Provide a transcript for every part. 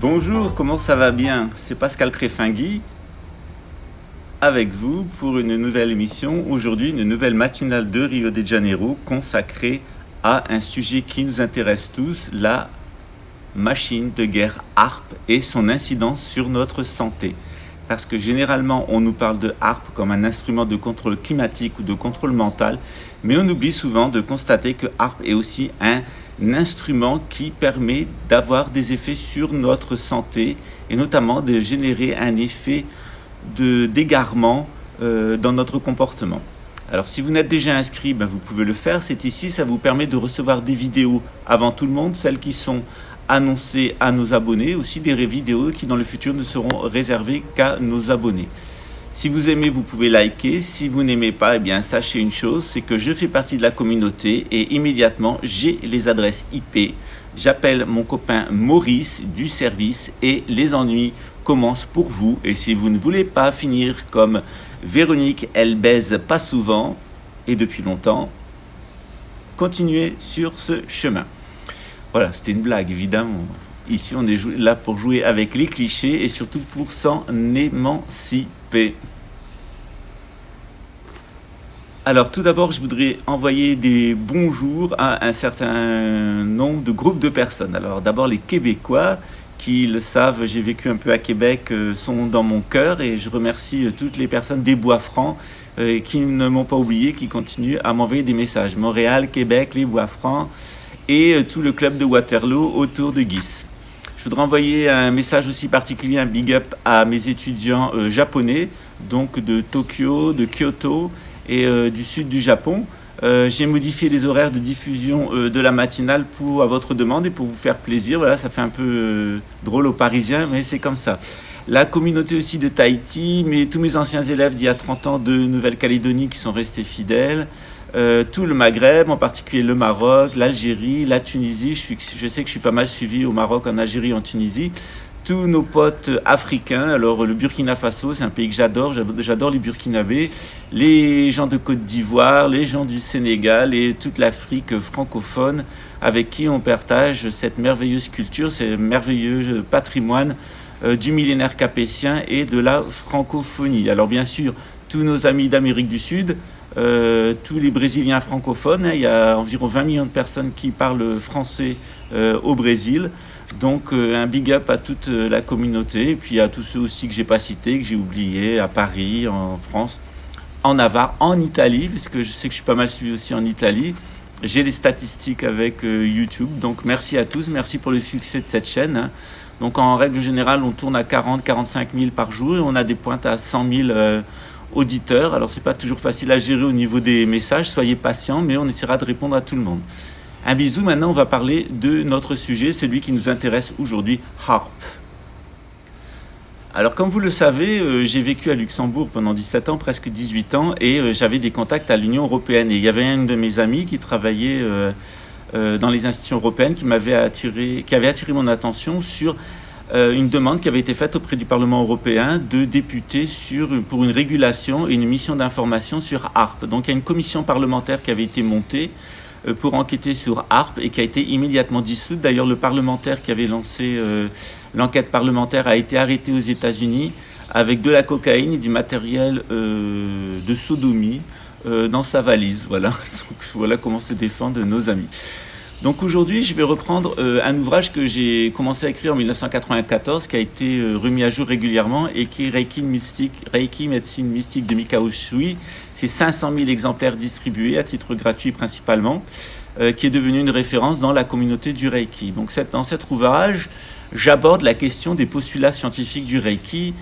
Bonjour, comment ça va bien? C'est Pascal Tréfingui avec vous pour une nouvelle émission. Aujourd'hui, une nouvelle matinale de Rio de Janeiro consacrée à un sujet qui nous intéresse tous, la machine de guerre HAARP et son incidence sur notre santé. Parce que généralement, on nous parle de HAARP comme un instrument de contrôle climatique ou de contrôle mental, mais on oublie souvent de constater que HAARP est aussi un instrument qui permet d'avoir des effets sur notre santé et notamment de générer un effet d'égarement dans notre comportement. Alors si vous n'êtes déjà inscrit, vous pouvez le faire, c'est ici, ça vous permet de recevoir des vidéos avant tout le monde, celles qui sont annoncées à nos abonnés, aussi des vidéos qui dans le futur ne seront réservées qu'à nos abonnés. Si vous aimez, vous pouvez liker. Si vous n'aimez pas, sachez une chose, c'est que je fais partie de la communauté et immédiatement, j'ai les adresses IP. J'appelle mon copain Maurice du service et les ennuis commencent pour vous. Et si vous ne voulez pas finir comme Véronique, elle baise pas souvent et depuis longtemps, continuez sur ce chemin. Voilà, c'était une blague, évidemment. Ici, on est là pour jouer avec les clichés et surtout pour s'en émanciper. Alors, tout d'abord, je voudrais envoyer des bonjours à un certain nombre de groupes de personnes. Alors, d'abord, les Québécois, qui le savent, j'ai vécu un peu à Québec, sont dans mon cœur et je remercie toutes les personnes des Bois-Francs qui ne m'ont pas oublié, qui continuent à m'envoyer des messages. Montréal, Québec, les Bois-Francs et tout le club de Waterloo autour de Guis. Je voudrais envoyer un message aussi particulier, un big up à mes étudiants japonais, donc de Tokyo, de Kyoto et du sud du Japon. J'ai modifié les horaires de diffusion de la matinale à votre demande et pour vous faire plaisir. Voilà, ça fait un peu drôle aux Parisiens, mais c'est comme ça. La communauté aussi de Tahiti, tous mes anciens élèves d'il y a 30 ans de Nouvelle-Calédonie qui sont restés fidèles. Tout le Maghreb, en particulier le Maroc, l'Algérie, la Tunisie. Je sais que je suis pas mal suivi au Maroc, en Algérie, en Tunisie. Tous nos potes africains, alors le Burkina Faso, c'est un pays que j'adore les Burkinabés, les gens de Côte d'Ivoire, les gens du Sénégal et toute l'Afrique francophone avec qui on partage cette merveilleuse culture, ce merveilleux patrimoine du millénaire capétien et de la francophonie. Alors bien sûr, tous nos amis d'Amérique du Sud, tous les Brésiliens francophones, il y a environ 20 millions de personnes qui parlent français au Brésil. Donc un big up à toute la communauté et puis à tous ceux aussi que j'ai pas cités, que j'ai oubliés, à Paris, en France, en Navarre, en Italie, parce que je sais que je suis pas mal suivi aussi en Italie. J'ai les statistiques avec YouTube, donc merci à tous, merci pour le succès de cette chaîne. Donc en règle générale, on tourne à 40-45 000 par jour et on a des pointes à 100 000 auditeurs. Alors c'est pas toujours facile à gérer au niveau des messages, soyez patients, mais on essaiera de répondre à tout le monde. Un bisou, maintenant on va parler de notre sujet, celui qui nous intéresse aujourd'hui, HAARP. Alors comme vous le savez, j'ai vécu à Luxembourg pendant 17 ans, presque 18 ans, et j'avais des contacts à l'Union européenne. Et il y avait un de mes amis qui travaillait dans les institutions européennes qui avait attiré mon attention sur une demande qui avait été faite auprès du Parlement européen de députés pour une régulation et une mission d'information sur HAARP. Donc il y a une commission parlementaire qui avait été montée pour enquêter sur HAARP et qui a été immédiatement dissoute. D'ailleurs, le parlementaire qui avait lancé l'enquête parlementaire a été arrêté aux États-Unis avec de la cocaïne et du matériel de sodomie dans sa valise. Voilà. Donc, voilà comment se défendent nos amis. Donc aujourd'hui, je vais reprendre un ouvrage que j'ai commencé à écrire en 1994, qui a été remis à jour régulièrement et qui est Reiki Médecine Mystique de Mikao Usui. C'est 500 000 exemplaires distribués à titre gratuit principalement, qui est devenu une référence dans la communauté du Reiki. Donc dans cet ouvrage, j'aborde la question des postulats scientifiques du Reiki,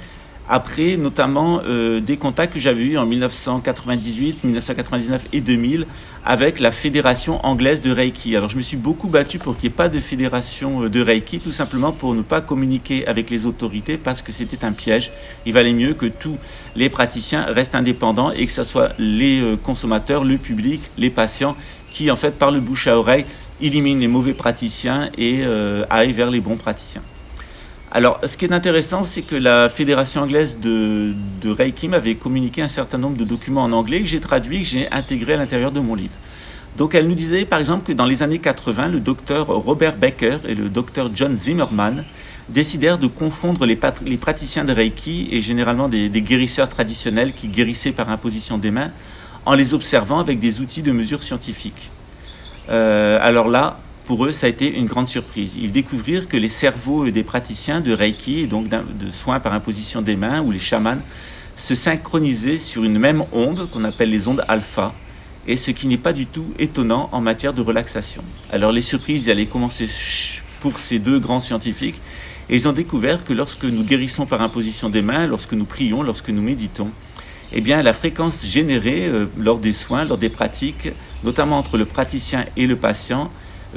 après notamment des contacts que j'avais eus en 1998, 1999 et 2000 avec la Fédération anglaise de Reiki. Alors je me suis beaucoup battu pour qu'il n'y ait pas de fédération de Reiki, tout simplement pour ne pas communiquer avec les autorités parce que c'était un piège. Il valait mieux que tous les praticiens restent indépendants et que ce soit les consommateurs, le public, les patients qui en fait par le bouche à oreille éliminent les mauvais praticiens et aillent vers les bons praticiens. Alors, ce qui est intéressant, c'est que la Fédération anglaise de Reiki m'avait communiqué un certain nombre de documents en anglais que j'ai traduits et que j'ai intégrés à l'intérieur de mon livre. Donc, elle nous disait, par exemple, que dans les années 80, le docteur Robert Becker et le docteur John Zimmerman décidèrent de confondre les praticiens de Reiki et généralement des guérisseurs traditionnels qui guérissaient par imposition des mains en les observant avec des outils de mesure scientifiques. Alors là, pour eux, ça a été une grande surprise. Ils découvrirent que les cerveaux des praticiens de Reiki, et donc de soins par imposition des mains, ou les chamans, se synchronisaient sur une même onde qu'on appelle les ondes alpha, et ce qui n'est pas du tout étonnant en matière de relaxation. Alors les surprises allaient commencer pour ces deux grands scientifiques, et ils ont découvert que lorsque nous guérissons par imposition des mains, lorsque nous prions, lorsque nous méditons, eh bien la fréquence générée lors des soins, lors des pratiques, notamment entre le praticien et le patient,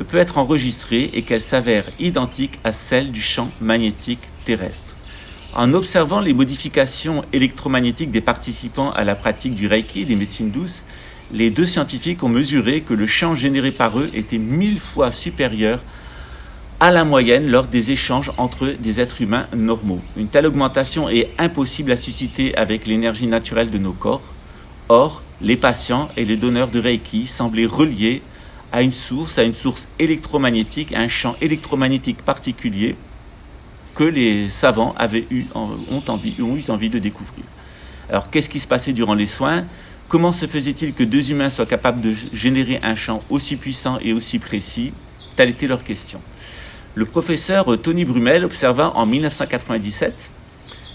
peut être enregistrée et qu'elle s'avère identique à celle du champ magnétique terrestre. En observant les modifications électromagnétiques des participants à la pratique du Reiki et des médecines douces, les deux scientifiques ont mesuré que le champ généré par eux était 1000 fois supérieur à la moyenne lors des échanges entre des êtres humains normaux. Une telle augmentation est impossible à susciter avec l'énergie naturelle de nos corps. Or, les patients et les donneurs de Reiki semblaient reliés à une source électromagnétique, à un champ électromagnétique particulier que les savants ont eu envie de découvrir. Alors, qu'est-ce qui se passait durant les soins ? Comment se faisait-il que deux humains soient capables de générer un champ aussi puissant et aussi précis ? Telle était leur question. Le professeur Tony Brumel observa en 1997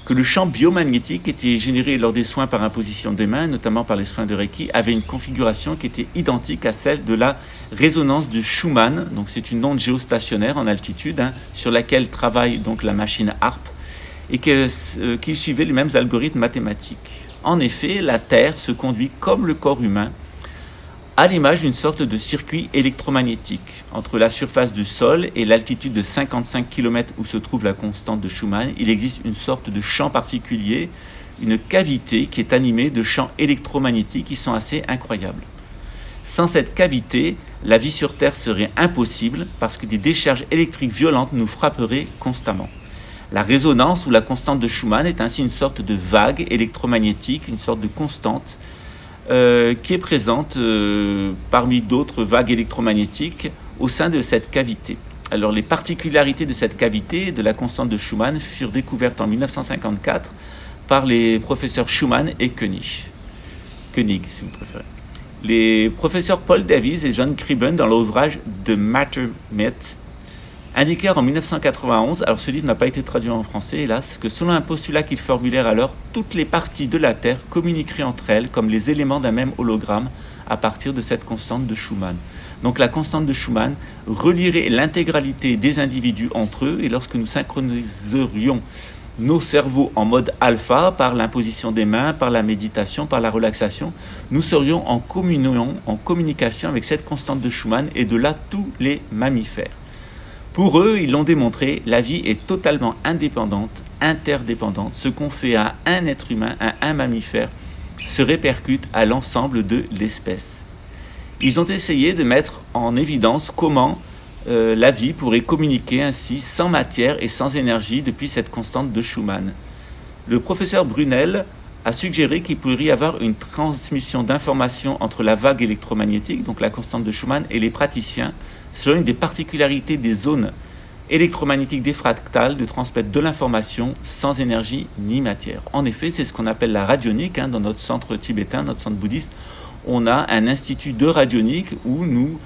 que le champ biomagnétique qui était généré lors des soins par imposition des mains, notamment par les soins de Reiki, avait une configuration qui était identique à celle de la résonance de Schumann. Donc c'est une onde géostationnaire en altitude sur laquelle travaille donc la machine HARP et qui suivait les mêmes algorithmes mathématiques. En effet, la Terre se conduit comme le corps humain, à l'image d'une sorte de circuit électromagnétique. Entre la surface du sol et l'altitude de 55 km où se trouve la constante de Schumann, il existe une sorte de champ particulier, une cavité qui est animée de champs électromagnétiques qui sont assez incroyables. Sans cette cavité, la vie sur Terre serait impossible parce que des décharges électriques violentes nous frapperaient constamment. La résonance ou la constante de Schumann est ainsi une sorte de vague électromagnétique, une sorte de constante qui est présente parmi d'autres vagues électromagnétiques au sein de cette cavité. Alors les particularités de cette cavité, de la constante de Schumann, furent découvertes en 1954 par les professeurs Schumann et Koenig, si vous préférez. Les professeurs Paul Davies et John Cribben, dans leur ouvrage The Matter Myth, indiquèrent en 1991, alors ce livre n'a pas été traduit en français hélas, que selon un postulat qu'ils formulèrent alors, toutes les parties de la Terre communiqueraient entre elles comme les éléments d'un même hologramme à partir de cette constante de Schumann. Donc la constante de Schumann relierait l'intégralité des individus entre eux et lorsque nous synchroniserions nos cerveaux en mode alpha par l'imposition des mains, par la méditation, par la relaxation, nous serions en communication avec cette constante de Schumann et de là tous les mammifères. Pour eux, ils l'ont démontré, la vie est totalement indépendante, interdépendante. Ce qu'on fait à un être humain, à un mammifère, se répercute à l'ensemble de l'espèce. Ils ont essayé de mettre en évidence comment la vie pourrait communiquer ainsi sans matière et sans énergie depuis cette constante de Schumann. Le professeur Brunel a suggéré qu'il pourrait y avoir une transmission d'informations entre la vague électromagnétique, donc la constante de Schumann, et les praticiens, selon une des particularités des zones électromagnétiques des fractales de transmettre de l'information sans énergie ni matière. En effet, c'est ce qu'on appelle la radionique. Dans notre centre tibétain, notre centre bouddhiste, on a un institut de radionique où nous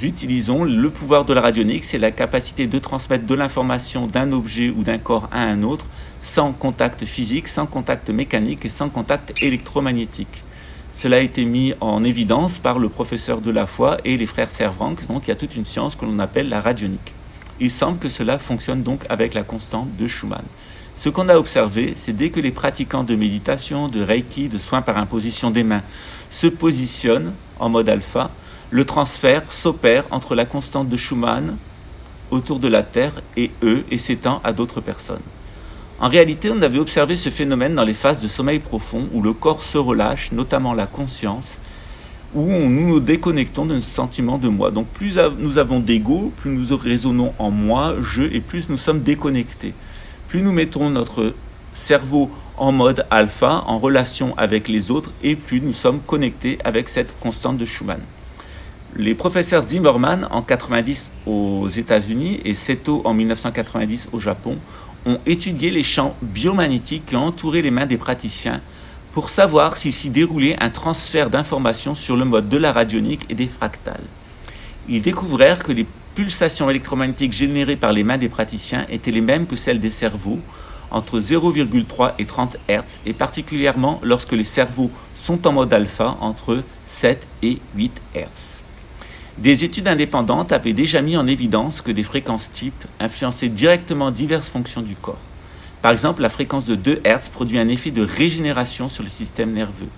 utilisons le pouvoir de la radionique. C'est la capacité de transmettre de l'information d'un objet ou d'un corps à un autre sans contact physique, sans contact mécanique et sans contact électromagnétique. Cela a été mis en évidence par le professeur de la foi et les frères Servranckx, donc il y a toute une science que l'on appelle la radionique. Il semble que cela fonctionne donc avec la constante de Schumann. Ce qu'on a observé, c'est dès que les pratiquants de méditation, de Reiki, de soins par imposition des mains se positionnent en mode alpha, le transfert s'opère entre la constante de Schumann autour de la Terre et eux et s'étend à d'autres personnes. En réalité, on avait observé ce phénomène dans les phases de sommeil profond où le corps se relâche, notamment la conscience, où nous nous déconnectons d'un sentiment de moi. Donc plus nous avons d'ego, plus nous raisonnons en moi, je, et plus nous sommes déconnectés. Plus nous mettons notre cerveau en mode alpha, en relation avec les autres, et plus nous sommes connectés avec cette constante de Schumann. Les professeurs Zimmerman en 90 aux États-Unis et Seto en 1990 au Japon ont étudié les champs biomagnétiques qui entouraient les mains des praticiens pour savoir s'il s'y déroulait un transfert d'informations sur le mode de la radionique et des fractales. Ils découvrèrent que les pulsations électromagnétiques générées par les mains des praticiens étaient les mêmes que celles des cerveaux, entre 0,3 et 30 Hz, et particulièrement lorsque les cerveaux sont en mode alpha, entre 7 et 8 Hz. Des études indépendantes avaient déjà mis en évidence que des fréquences types influençaient directement diverses fonctions du corps. Par exemple, la fréquence de 2 Hz produit un effet de régénération sur le système nerveux.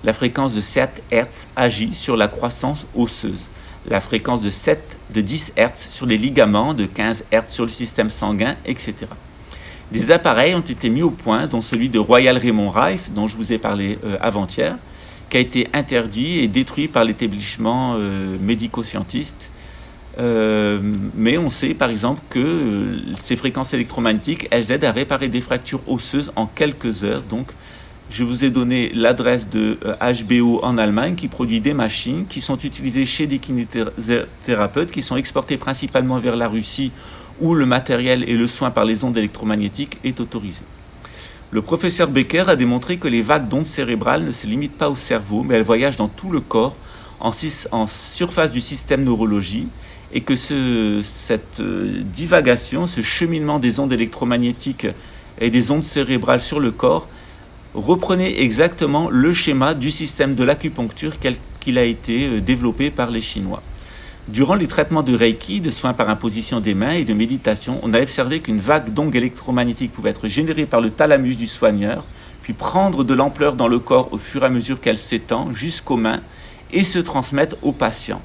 La fréquence de 7 Hz agit sur la croissance osseuse. La fréquence de 10 Hz sur les ligaments, de 15 Hz sur le système sanguin, etc. Des appareils ont été mis au point, dont celui de Royal Raymond Rife, dont je vous ai parlé avant-hier, qui a été interdit et détruit par l'établissement médico-scientiste. Mais on sait par exemple que ces fréquences électromagnétiques, elles aident à réparer des fractures osseuses en quelques heures. Donc, je vous ai donné l'adresse de HBO en Allemagne qui produit des machines qui sont utilisées chez des kinésithérapeutes, qui sont exportées principalement vers la Russie où le matériel et le soin par les ondes électromagnétiques est autorisé. Le professeur Becker a démontré que les vagues d'ondes cérébrales ne se limitent pas au cerveau, mais elles voyagent dans tout le corps, en surface du système neurologie, et que cette divagation, ce cheminement des ondes électromagnétiques et des ondes cérébrales sur le corps reprenait exactement le schéma du système de l'acupuncture qu'il a été développé par les Chinois. Durant les traitements de Reiki, de soins par imposition des mains et de méditation, on a observé qu'une vague d'ondes électromagnétiques pouvait être générée par le thalamus du soigneur, puis prendre de l'ampleur dans le corps au fur et à mesure qu'elle s'étend jusqu'aux mains et se transmettre au patient.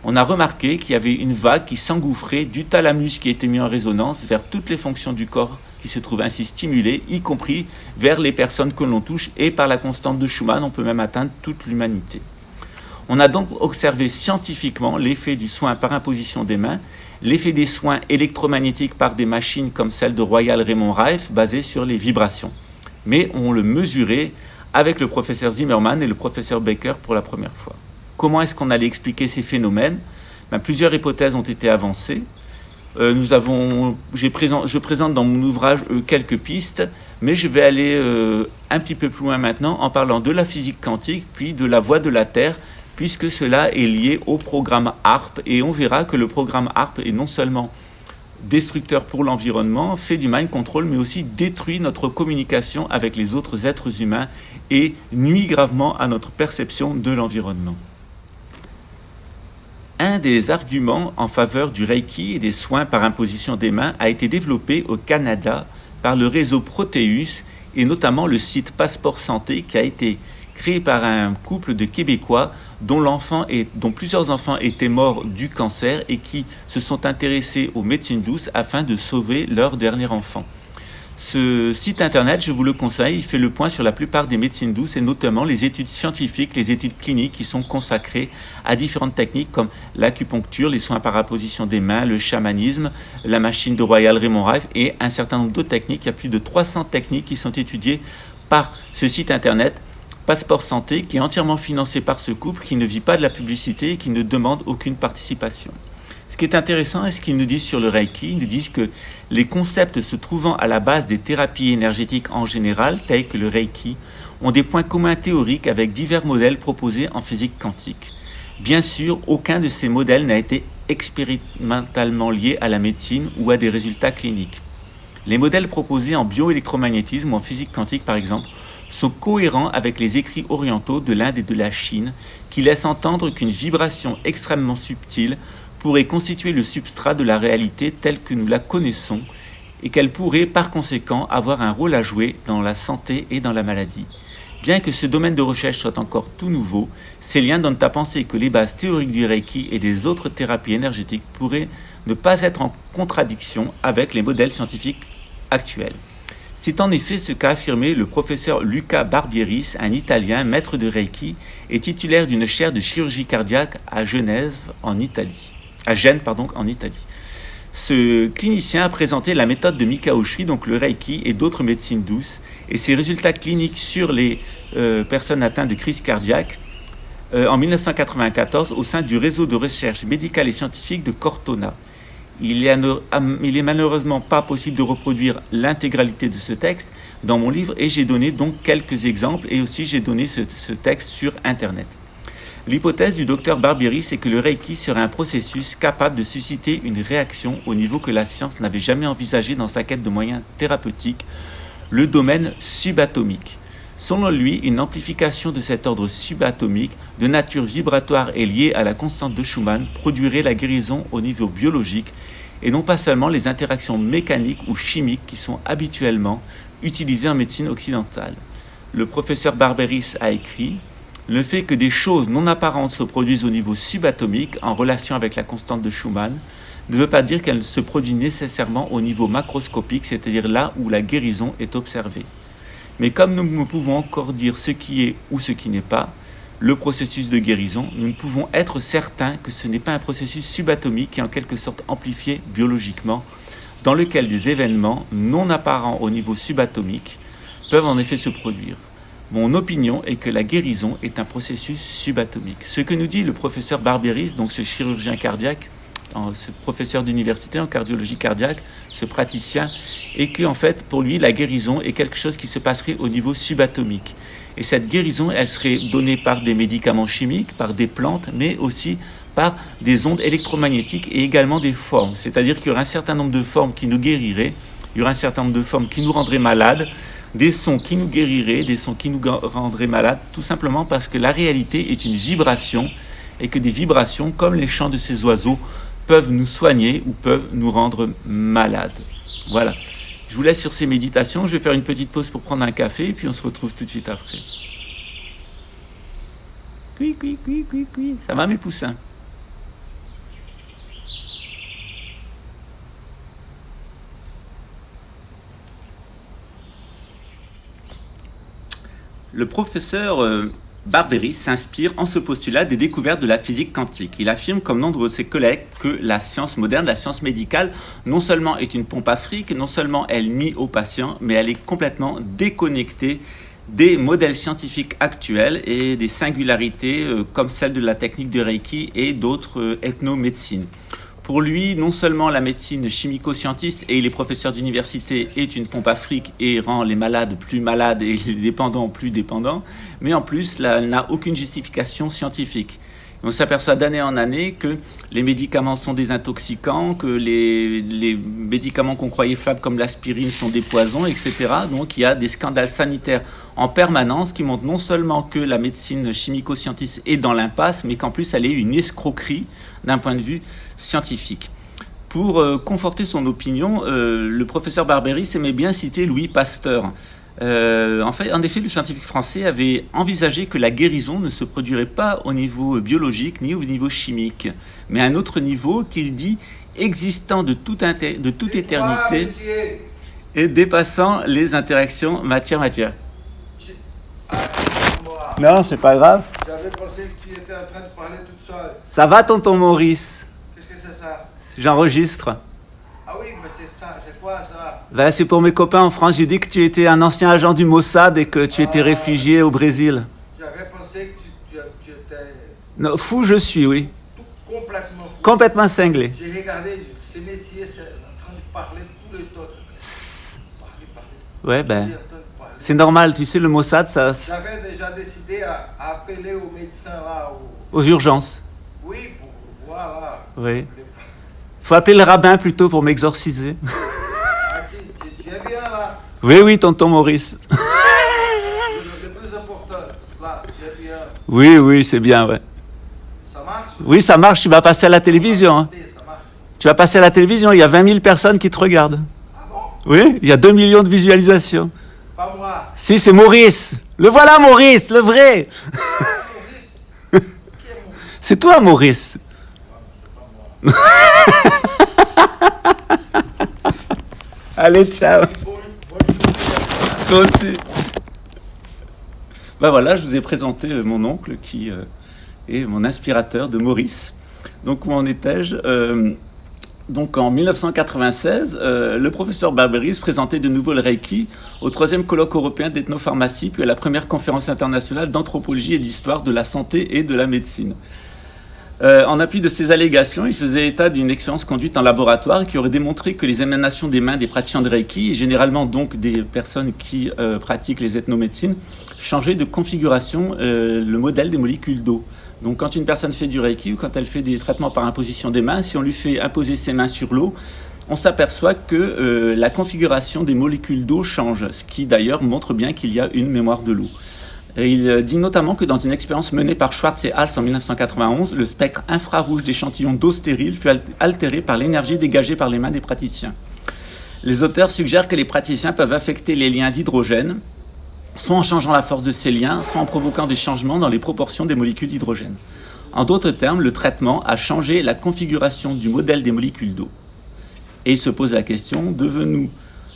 On a remarqué qu'il y avait une vague qui s'engouffrait du thalamus qui était mis en résonance vers toutes les fonctions du corps qui se trouvent ainsi stimulées, y compris vers les personnes que l'on touche, et par la constante de Schumann, on peut même atteindre toute l'humanité. On a donc observé scientifiquement l'effet du soin par imposition des mains, l'effet des soins électromagnétiques par des machines comme celle de Royal Raymond Rife basées sur les vibrations. Mais on le mesurait avec le professeur Zimmerman et le professeur Becker pour la première fois. Comment est-ce qu'on allait expliquer ces phénomènes ? Plusieurs hypothèses ont été avancées. Je présente dans mon ouvrage quelques pistes, mais je vais aller un petit peu plus loin maintenant en parlant de la physique quantique, puis de la voie de la Terre, puisque cela est lié au programme HARP, et on verra que le programme HARP est non seulement destructeur pour l'environnement, fait du mind control, mais aussi détruit notre communication avec les autres êtres humains et nuit gravement à notre perception de l'environnement. Un des arguments en faveur du Reiki et des soins par imposition des mains a été développé au Canada par le réseau Proteus et notamment le site Passeport Santé qui a été créé par un couple de Québécois dont plusieurs enfants étaient morts du cancer et qui se sont intéressés aux médecines douces afin de sauver leur dernier enfant. Ce site internet, je vous le conseille, il fait le point sur la plupart des médecines douces et notamment les études scientifiques, les études cliniques qui sont consacrées à différentes techniques comme l'acupuncture, les soins par apposition des mains, le chamanisme, la machine de Royal Raymond Rife et un certain nombre d'autres techniques. Il y a plus de 300 techniques qui sont étudiées par ce site internet Passeport Santé qui est entièrement financé par ce couple qui ne vit pas de la publicité et qui ne demande aucune participation. Ce qui est intéressant est ce qu'ils nous disent sur le Reiki. Ils nous disent que les concepts se trouvant à la base des thérapies énergétiques en général, tels que le Reiki, ont des points communs théoriques avec divers modèles proposés en physique quantique. Bien sûr, aucun de ces modèles n'a été expérimentalement lié à la médecine ou à des résultats cliniques. Les modèles proposés en bioélectromagnétisme ou en physique quantique, par exemple, sont cohérents avec les écrits orientaux de l'Inde et de la Chine, qui laissent entendre qu'une vibration extrêmement subtile pourrait constituer le substrat de la réalité telle que nous la connaissons et qu'elle pourrait par conséquent avoir un rôle à jouer dans la santé et dans la maladie. Bien que ce domaine de recherche soit encore tout nouveau, ces liens donnent à penser que les bases théoriques du Reiki et des autres thérapies énergétiques pourraient ne pas être en contradiction avec les modèles scientifiques actuels. C'est en effet ce qu'a affirmé le professeur Luca Barbieris, un Italien maître de Reiki et titulaire d'une chaire de chirurgie cardiaque à Gênes en Italie. Ce clinicien a présenté la méthode de Mikao Usui, donc le Reiki et d'autres médecines douces, et ses résultats cliniques sur les personnes atteintes de crise cardiaque en 1994 au sein du réseau de recherche médicale et scientifique de Cortona. Il est malheureusement pas possible de reproduire l'intégralité de ce texte dans mon livre et j'ai donné donc quelques exemples et aussi j'ai donné ce texte sur Internet. L'hypothèse du docteur Barbieri, c'est que le Reiki serait un processus capable de susciter une réaction au niveau que la science n'avait jamais envisagé dans sa quête de moyens thérapeutiques, le domaine subatomique. Selon lui, une amplification de cet ordre subatomique de nature vibratoire et liée à la constante de Schumann produirait la guérison au niveau biologique et non pas seulement les interactions mécaniques ou chimiques qui sont habituellement utilisées en médecine occidentale. Le professeur Barberis a écrit « Le fait que des choses non apparentes se produisent au niveau subatomique en relation avec la constante de Schumann ne veut pas dire qu'elle se produit nécessairement au niveau macroscopique, c'est-à-dire là où la guérison est observée. Mais comme nous ne pouvons encore dire ce qui est ou ce qui n'est pas, le processus de guérison, nous ne pouvons être certains que ce n'est pas un processus subatomique qui est en quelque sorte amplifié biologiquement, dans lequel des événements non apparents au niveau subatomique peuvent en effet se produire. Mon opinion est que la guérison est un processus subatomique. Ce que nous dit le professeur Barberis, donc ce chirurgien cardiaque, ce professeur d'université en cardiologie cardiaque, ce praticien, et que en fait pour lui la guérison est quelque chose qui se passerait au niveau subatomique. Et cette guérison, elle serait donnée par des médicaments chimiques, par des plantes, mais aussi par des ondes électromagnétiques et également des formes. C'est-à-dire qu'il y aurait un certain nombre de formes qui nous guériraient, il y aurait un certain nombre de formes qui nous rendraient malades, des sons qui nous guériraient, des sons qui nous rendraient malades, tout simplement parce que la réalité est une vibration et que des vibrations, comme les chants de ces oiseaux, peuvent nous soigner ou peuvent nous rendre malades. Voilà. Je vous laisse sur ces méditations. Je vais faire une petite pause pour prendre un café et puis on se retrouve tout de suite après. Cui, cui, cui, cui, cui. Ça va mes poussins? Le professeur Barberis s'inspire en ce postulat des découvertes de la physique quantique. Il affirme, comme nombre de ses collègues, que la science moderne, la science médicale, non seulement est une pompe à fric, non seulement elle nuit aux patients, mais elle est complètement déconnectée des modèles scientifiques actuels et des singularités comme celle de la technique de Reiki et d'autres ethnomédecines. Pour lui, non seulement la médecine chimico-scientiste et les professeurs d'université est une pompe à fric et rend les malades plus malades et les dépendants plus dépendants, mais en plus, elle n'a aucune justification scientifique. On s'aperçoit d'année en année que les médicaments sont des intoxicants, que les médicaments qu'on croyait fiables comme l'aspirine sont des poisons, etc. Donc il y a des scandales sanitaires en permanence qui montrent non seulement que la médecine chimico-scientiste est dans l'impasse, mais qu'en plus elle est une escroquerie d'un point de vue scientifique. Pour conforter son opinion, le professeur Barberis aimait bien citer Louis Pasteur. En effet, le scientifique français avait envisagé que la guérison ne se produirait pas au niveau biologique ni au niveau chimique, mais à un autre niveau qu'il dit existant de toute éternité et dépassant les interactions matière-matière. Non, c'est pas grave. J'avais pensé que tu étais en train de parler toute seule. Ça va, tonton Maurice? Qu'est-ce que c'est ça? J'enregistre. Ah oui, mais c'est ça, c'est quoi ça? Ben, c'est pour mes copains en France. J'ai dit que tu étais un ancien agent du Mossad et que tu étais réfugié au Brésil. J'avais pensé que tu étais Non, fou je suis, oui. tout complètement fou. Complètement cinglé. J'ai regardé, ces messieurs c'est en train de parler tout le temps. Ouais, ben, Ils sont en train de parler. c'est normal. Tu sais, le Mossad, ça, J'avais déjà décidé à appeler aux médecins là. aux urgences. Oui, pour voir là. Oui. Faut appeler le rabbin plutôt pour m'exorciser. Ah, tu es bien là. Oui, oui, tonton Maurice. Le plus important, là, tu es bien. Oui, oui, c'est bien, ouais. Ça marche? Oui, ça marche. Tu vas passer à la télévision. Hein. Ça marche. Tu vas passer à la télévision. Il y a 20 000 personnes qui te regardent. Ah bon? Oui, il y a 2 millions de visualisations. Pas moi. Si, c'est Maurice. Le voilà, Maurice, le vrai. C'est toi, Maurice. Allez, ciao. Toi aussi. Ben voilà, je vous ai présenté mon oncle qui est mon inspirateur de Maurice. Donc où en étais-je? Donc en 1996, le professeur Barberis présentait de nouveau le Reiki au 3e colloque européen d'ethnopharmacie, puis à la première conférence internationale d'anthropologie et d'histoire de la santé et de la médecine. En appui de ces allégations, il faisait état d'une expérience conduite en laboratoire qui aurait démontré que les émanations des mains des praticiens de Reiki, et généralement donc des personnes qui pratiquent les ethnomédecines, changeaient de configuration le modèle des molécules d'eau. Donc quand une personne fait du Reiki ou quand elle fait des traitements par imposition des mains, si on lui fait imposer ses mains sur l'eau, on s'aperçoit que la configuration des molécules d'eau change, ce qui d'ailleurs montre bien qu'il y a une mémoire de l'eau. Et il dit notamment que dans une expérience menée par Schwartz et Hals en 1991, le spectre infrarouge d'échantillons d'eau stérile fut altéré par l'énergie dégagée par les mains des praticiens. Les auteurs suggèrent que les praticiens peuvent affecter les liens d'hydrogène, soit en changeant la force de ces liens, soit en provoquant des changements dans les proportions des molécules d'hydrogène. En d'autres termes, le traitement a changé la configuration du modèle des molécules d'eau. Et il se pose la question, devons-nous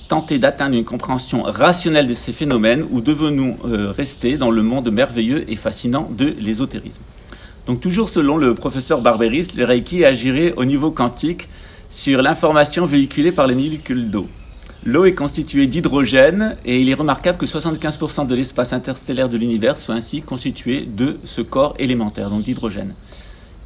tenter d'atteindre une compréhension rationnelle de ces phénomènes ou devons-nous rester dans le monde merveilleux et fascinant de l'ésotérisme? Donc toujours selon le professeur Barberis, le Reiki agirait au niveau quantique sur l'information véhiculée par les molécules d'eau. L'eau est constituée d'hydrogène et il est remarquable que 75% de l'espace interstellaire de l'univers soit ainsi constitué de ce corps élémentaire, donc d'hydrogène.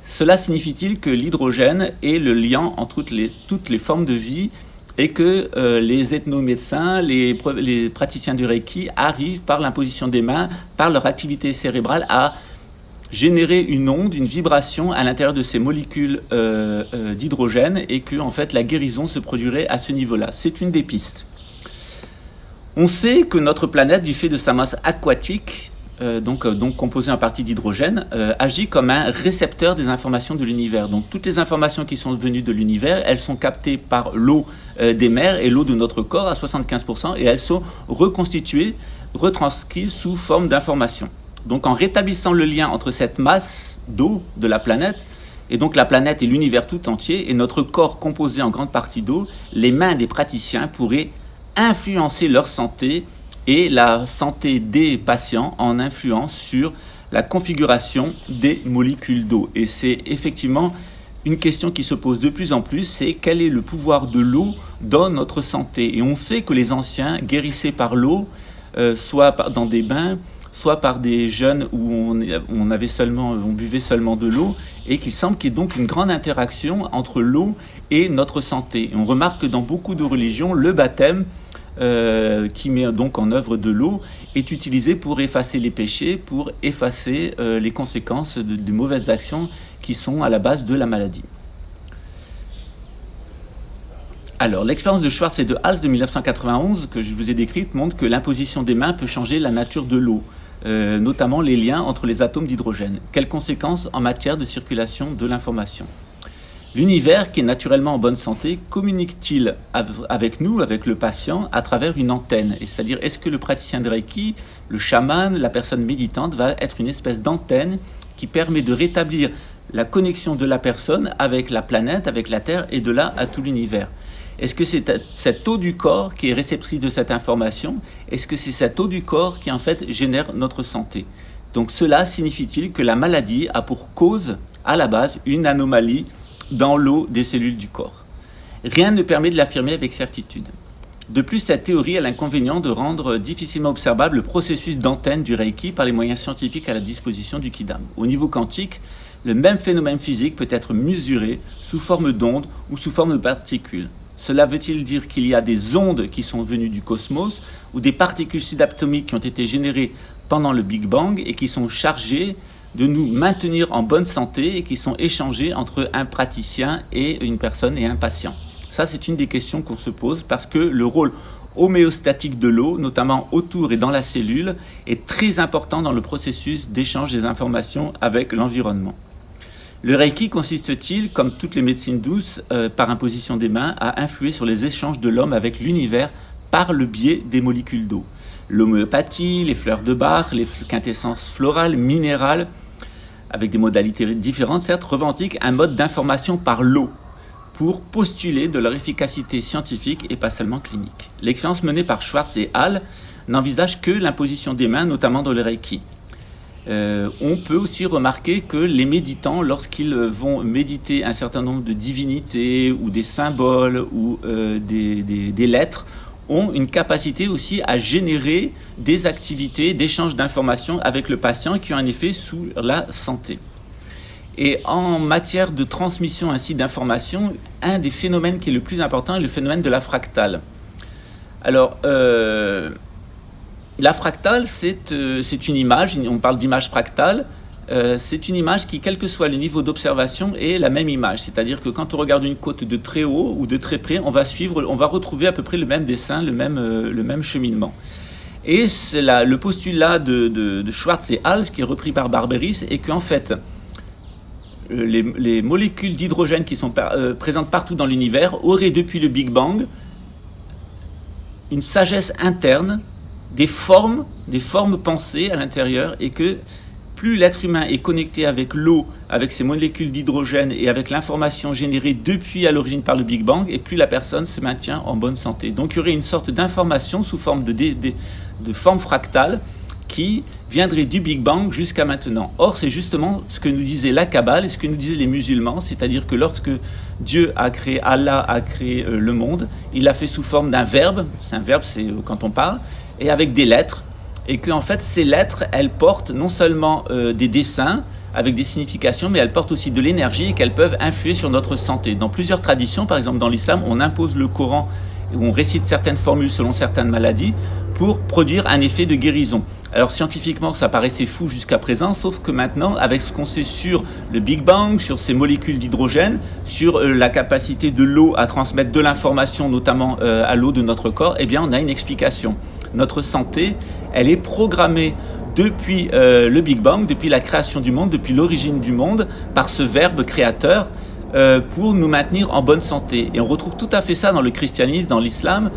Cela signifie-t-il que l'hydrogène est le lien entre toutes les formes de vie et que les ethnomédecins, les praticiens du Reiki arrivent par l'imposition des mains, par leur activité cérébrale à générer une onde, une vibration à l'intérieur de ces molécules d'hydrogène et que en fait la guérison se produirait à ce niveau-là. C'est une des pistes. On sait que notre planète, du fait de sa masse aquatique, donc composée en partie d'hydrogène, agit comme un récepteur des informations de l'univers. Donc toutes les informations qui sont venues de l'univers, elles sont captées par l'eau des mers et l'eau de notre corps à 75% et elles sont reconstituées, retranscrites sous forme d'informations. Donc en rétablissant le lien entre cette masse d'eau de la planète, et donc la planète et l'univers tout entier, et notre corps composé en grande partie d'eau, les mains des praticiens pourraient influencer leur santé et la santé des patients en influence sur la configuration des molécules d'eau. Et c'est effectivement une question qui se pose de plus en plus, c'est quel est le pouvoir de l'eau dans notre santé? Et on sait que les anciens guérissaient par l'eau, soit dans des bains, soit par des jeunes où on buvait seulement de l'eau, et qu'il semble qu'il y ait donc une grande interaction entre l'eau et notre santé. Et on remarque que dans beaucoup de religions, le baptême, qui met donc en œuvre de l'eau, est utilisé pour effacer les péchés, pour effacer les conséquences de mauvaises actions qui sont à la base de la maladie. Alors, l'expérience de Schwartz et de Hals de 1991, que je vous ai décrite, montre que l'imposition des mains peut changer la nature de l'eau, notamment les liens entre les atomes d'hydrogène. Quelles conséquences en matière de circulation de l'information? L'univers, qui est naturellement en bonne santé, communique-t-il avec nous, avec le patient, à travers une antenne? Et c'est-à-dire, est-ce que le praticien de Reiki, le chaman, la personne méditante, va être une espèce d'antenne qui permet de rétablir la connexion de la personne avec la planète, avec la Terre, et de là à tout l'univers? Est-ce que c'est cette eau du corps qui est réceptrice de cette information? Est-ce que c'est cette eau du corps qui en fait génère notre santé? Donc cela signifie-t-il que la maladie a pour cause, à la base, une anomalie dans l'eau des cellules du corps? Rien ne permet de l'affirmer avec certitude. De plus, cette théorie a l'inconvénient de rendre difficilement observable le processus d'antenne du Reiki par les moyens scientifiques à la disposition du Kidam. Au niveau quantique, le même phénomène physique peut être mesuré sous forme d'ondes ou sous forme de particules. Cela veut-il dire qu'il y a des ondes qui sont venues du cosmos ou des particules subatomiques qui ont été générées pendant le Big Bang et qui sont chargées de nous maintenir en bonne santé et qui sont échangées entre un praticien et une personne et un patient? Ça, c'est une des questions qu'on se pose parce que le rôle homéostatique de l'eau, notamment autour et dans la cellule, est très important dans le processus d'échange des informations avec l'environnement. Le Reiki consiste-t-il, comme toutes les médecines douces, par imposition des mains, à influer sur les échanges de l'homme avec l'univers par le biais des molécules d'eau? L'homéopathie, les fleurs de Bach, les quintessences florales, minérales, avec des modalités différentes, certes, revendiquent un mode d'information par l'eau pour postuler de leur efficacité scientifique et pas seulement clinique. L'expérience menée par Schwartz et Hall n'envisage que l'imposition des mains, notamment dans le Reiki. On peut aussi remarquer que les méditants, lorsqu'ils vont méditer un certain nombre de divinités ou des symboles ou des lettres, ont une capacité aussi à générer des activités d'échange d'informations avec le patient qui ont un effet sur la santé. Et en matière de transmission ainsi d'informations, un des phénomènes qui est le plus important est le phénomène de la fractale. Alors, la fractale, c'est une image, on parle d'image fractale, c'est une image qui, quel que soit le niveau d'observation, est la même image. C'est-à-dire que quand on regarde une côte de très haut ou de très près, on va retrouver à peu près le même dessin, le même cheminement. Et c'est le postulat de Schwartz et Hals, qui est repris par Barberis, est qu'en fait, les molécules d'hydrogène qui sont présentes partout dans l'univers auraient, depuis le Big Bang, une sagesse interne, des formes pensées à l'intérieur, et que plus l'être humain est connecté avec l'eau, avec ses molécules d'hydrogène et avec l'information générée depuis à l'origine par le Big Bang, et plus la personne se maintient en bonne santé. Donc il y aurait une sorte d'information sous forme de forme fractale qui viendrait du Big Bang jusqu'à maintenant. Or, c'est justement ce que nous disait la Kabbale et ce que nous disaient les musulmans, c'est-à-dire que lorsque Dieu a créé, Allah a créé le monde, il l'a fait sous forme d'un verbe, c'est un verbe, c'est quand on parle, et avec des lettres, et que en fait ces lettres, elles portent non seulement des dessins avec des significations, mais elles portent aussi de l'énergie et qu'elles peuvent influer sur notre santé. Dans plusieurs traditions, par exemple dans l'islam, on impose le Coran et on récite certaines formules selon certaines maladies pour produire un effet de guérison. Alors scientifiquement, ça paraissait fou jusqu'à présent, sauf que maintenant, avec ce qu'on sait sur le Big Bang, sur ces molécules d'hydrogène, sur la capacité de l'eau à transmettre de l'information, notamment à l'eau de notre corps, eh bien on a une explication. Notre santé, elle est programmée depuis le Big Bang, depuis la création du monde, depuis l'origine du monde, par ce verbe créateur, pour nous maintenir en bonne santé. Et on retrouve tout à fait ça dans le christianisme, dans l'islam,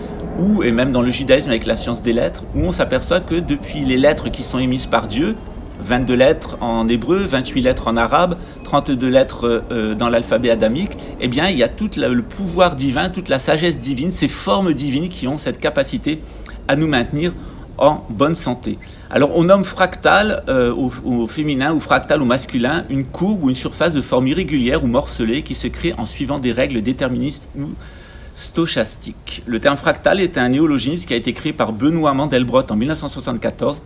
et même dans le judaïsme avec la science des lettres, où on s'aperçoit que depuis les lettres qui sont émises par Dieu, 22 lettres en hébreu, 28 lettres en arabe, 32 lettres dans l'alphabet adamique, eh bien il y a tout le pouvoir divin, toute la sagesse divine, ces formes divines qui ont cette capacité à nous maintenir en bonne santé. Alors on nomme fractal au féminin ou fractal au masculin une courbe ou une surface de forme irrégulière ou morcelée qui se crée en suivant des règles déterministes ou stochastiques. Le terme fractal est un néologisme qui a été créé par Benoît Mandelbrot en 1974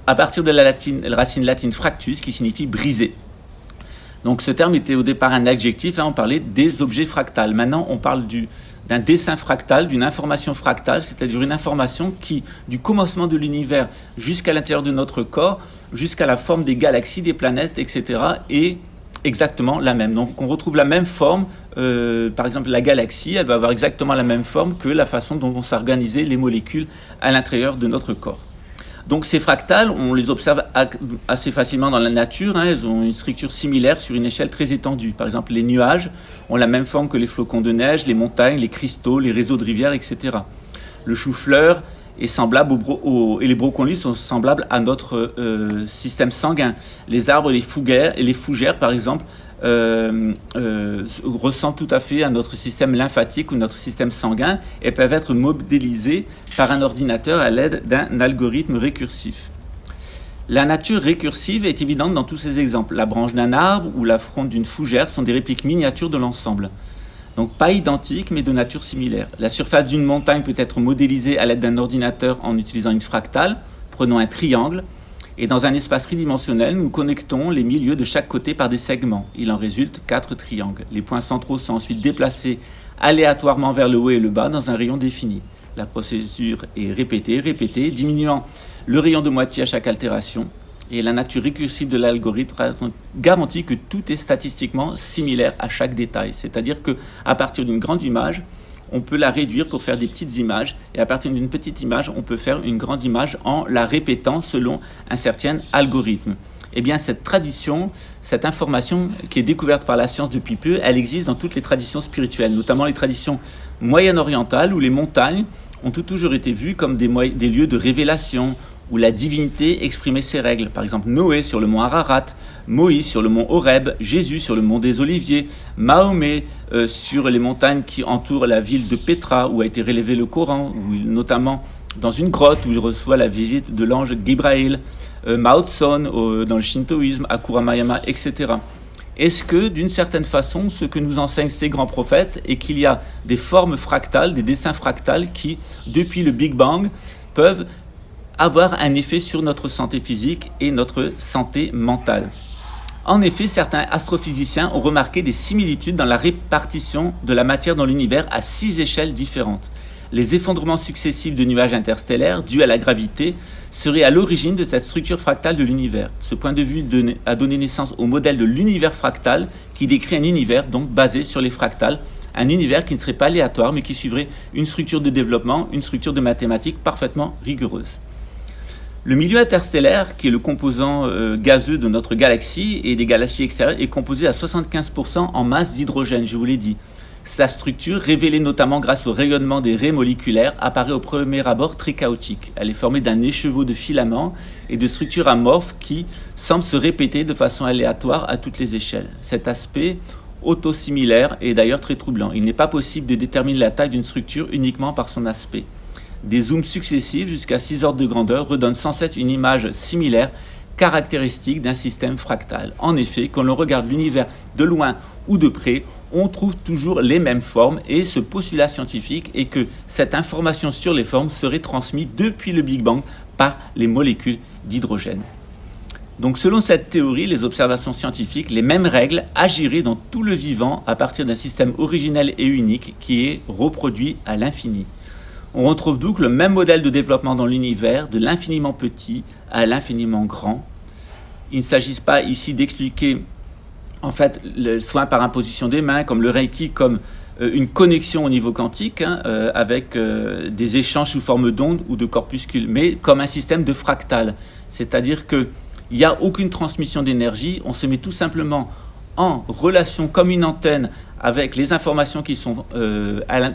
à partir de la racine latine fractus qui signifie briser. Donc ce terme était au départ un adjectif, on parlait des objets fractales. Maintenant on parle d'un dessin fractal, d'une information fractale, c'est-à-dire une information qui, du commencement de l'univers jusqu'à l'intérieur de notre corps, jusqu'à la forme des galaxies, des planètes, etc., est exactement la même. Donc on retrouve la même forme, par exemple la galaxie, elle va avoir exactement la même forme que la façon dont vont s'organiser les molécules à l'intérieur de notre corps. Donc ces fractales, on les observe assez facilement dans la nature, elles ont une structure similaire sur une échelle très étendue. Par exemple, les nuages ont la même forme que les flocons de neige, les montagnes, les cristaux, les réseaux de rivières, etc. Le chou-fleur est semblable et les brocolis sont semblables à notre système sanguin. Les arbres et les fougères, par exemple, ressemblent tout à fait à notre système lymphatique ou notre système sanguin et peuvent être modélisés par un ordinateur à l'aide d'un algorithme récursif. La nature récursive est évidente dans tous ces exemples. La branche d'un arbre ou la fronde d'une fougère sont des répliques miniatures de l'ensemble. Donc pas identiques, mais de nature similaire. La surface d'une montagne peut être modélisée à l'aide d'un ordinateur en utilisant une fractale. Prenons un triangle. Et dans un espace tridimensionnel, nous connectons les milieux de chaque côté par des segments. Il en résulte 4 triangles. Les points centraux sont ensuite déplacés aléatoirement vers le haut et le bas dans un rayon défini. La procédure est répétée, diminuant le rayon de moitié à chaque altération. Et la nature récursive de l'algorithme garantit que tout est statistiquement similaire à chaque détail. C'est-à-dire qu'à partir d'une grande image, on peut la réduire pour faire des petites images. Et à partir d'une petite image, on peut faire une grande image en la répétant selon un certain algorithme. Eh bien, cette tradition, cette information qui est découverte par la science depuis peu, elle existe dans toutes les traditions spirituelles, notamment les traditions moyen-orientales où les montagnes ont toujours été vues comme des lieux de révélation, où la divinité exprimait ses règles. Par exemple, Noé sur le mont Ararat, Moïse sur le mont Horeb, Jésus sur le mont des Oliviers, Mahomet sur les montagnes qui entourent la ville de Pétra, où a été relevé le Coran, notamment dans une grotte où il reçoit la visite de l'ange Gibraïl, Mao Tse-tung dans le shintoïsme, Akura Mayama, etc. Est-ce que, d'une certaine façon, ce que nous enseignent ces grands prophètes est qu'il y a des formes fractales, des dessins fractales qui, depuis le Big Bang, peuvent avoir un effet sur notre santé physique et notre santé mentale? En effet, certains astrophysiciens ont remarqué des similitudes dans la répartition de la matière dans l'univers à 6 échelles différentes. Les effondrements successifs de nuages interstellaires dus à la gravité seraient à l'origine de cette structure fractale de l'univers. Ce point de vue a donné naissance au modèle de l'univers fractal qui décrit un univers donc basé sur les fractales, un univers qui ne serait pas aléatoire mais qui suivrait une structure de développement, une structure de mathématiques parfaitement rigoureuse. Le milieu interstellaire, qui est le composant gazeux de notre galaxie et des galaxies extérieures, est composé à 75% en masse d'hydrogène, je vous l'ai dit. Sa structure, révélée notamment grâce au rayonnement des raies moléculaires, apparaît au premier abord très chaotique. Elle est formée d'un écheveau de filaments et de structures amorphes qui semblent se répéter de façon aléatoire à toutes les échelles. Cet aspect autosimilaire est d'ailleurs très troublant. Il n'est pas possible de déterminer la taille d'une structure uniquement par son aspect. Des zooms successifs jusqu'à 6 ordres de grandeur redonnent sans cesse une image similaire, caractéristique d'un système fractal. En effet, quand l'on regarde l'univers de loin ou de près, on trouve toujours les mêmes formes et ce postulat scientifique est que cette information sur les formes serait transmise depuis le Big Bang par les molécules d'hydrogène. Donc selon cette théorie, les observations scientifiques, les mêmes règles agiraient dans tout le vivant à partir d'un système originel et unique qui est reproduit à l'infini. On retrouve donc le même modèle de développement dans l'univers, de l'infiniment petit à l'infiniment grand. Il ne s'agit pas ici d'expliquer en fait le soin par imposition des mains, comme le Reiki, comme une connexion au niveau quantique, avec des échanges sous forme d'ondes ou de corpuscules, mais comme un système de fractal. C'est-à-dire qu'il n'y a aucune transmission d'énergie, on se met tout simplement en relation comme une antenne avec les informations qui sont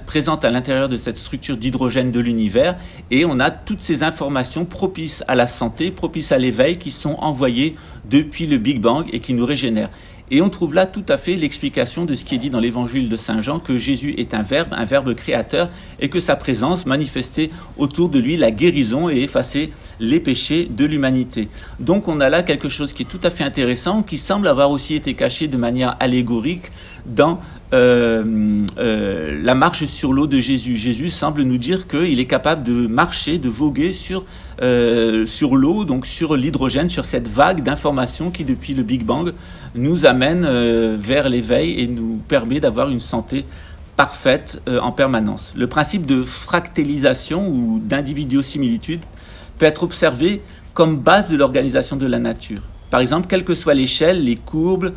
présentes à l'intérieur de cette structure d'hydrogène de l'univers, et on a toutes ces informations propices à la santé, propices à l'éveil, qui sont envoyées depuis le Big Bang et qui nous régénèrent. Et on trouve là tout à fait l'explication de ce qui est dit dans l'évangile de Saint Jean, que Jésus est un verbe créateur, et que sa présence manifestait autour de lui la guérison et effaçait les péchés de l'humanité. Donc on a là quelque chose qui est tout à fait intéressant, qui semble avoir aussi été caché de manière allégorique dans la marche sur l'eau de Jésus. Jésus semble nous dire qu'il est capable de marcher, de voguer sur l'eau, donc sur l'hydrogène, sur cette vague d'informations qui, depuis le Big Bang, nous amène vers l'éveil et nous permet d'avoir une santé parfaite en permanence. Le principe de fractalisation ou d'individiosimilitude peut être observé comme base de l'organisation de la nature. Par exemple, quelle que soit l'échelle, les courbes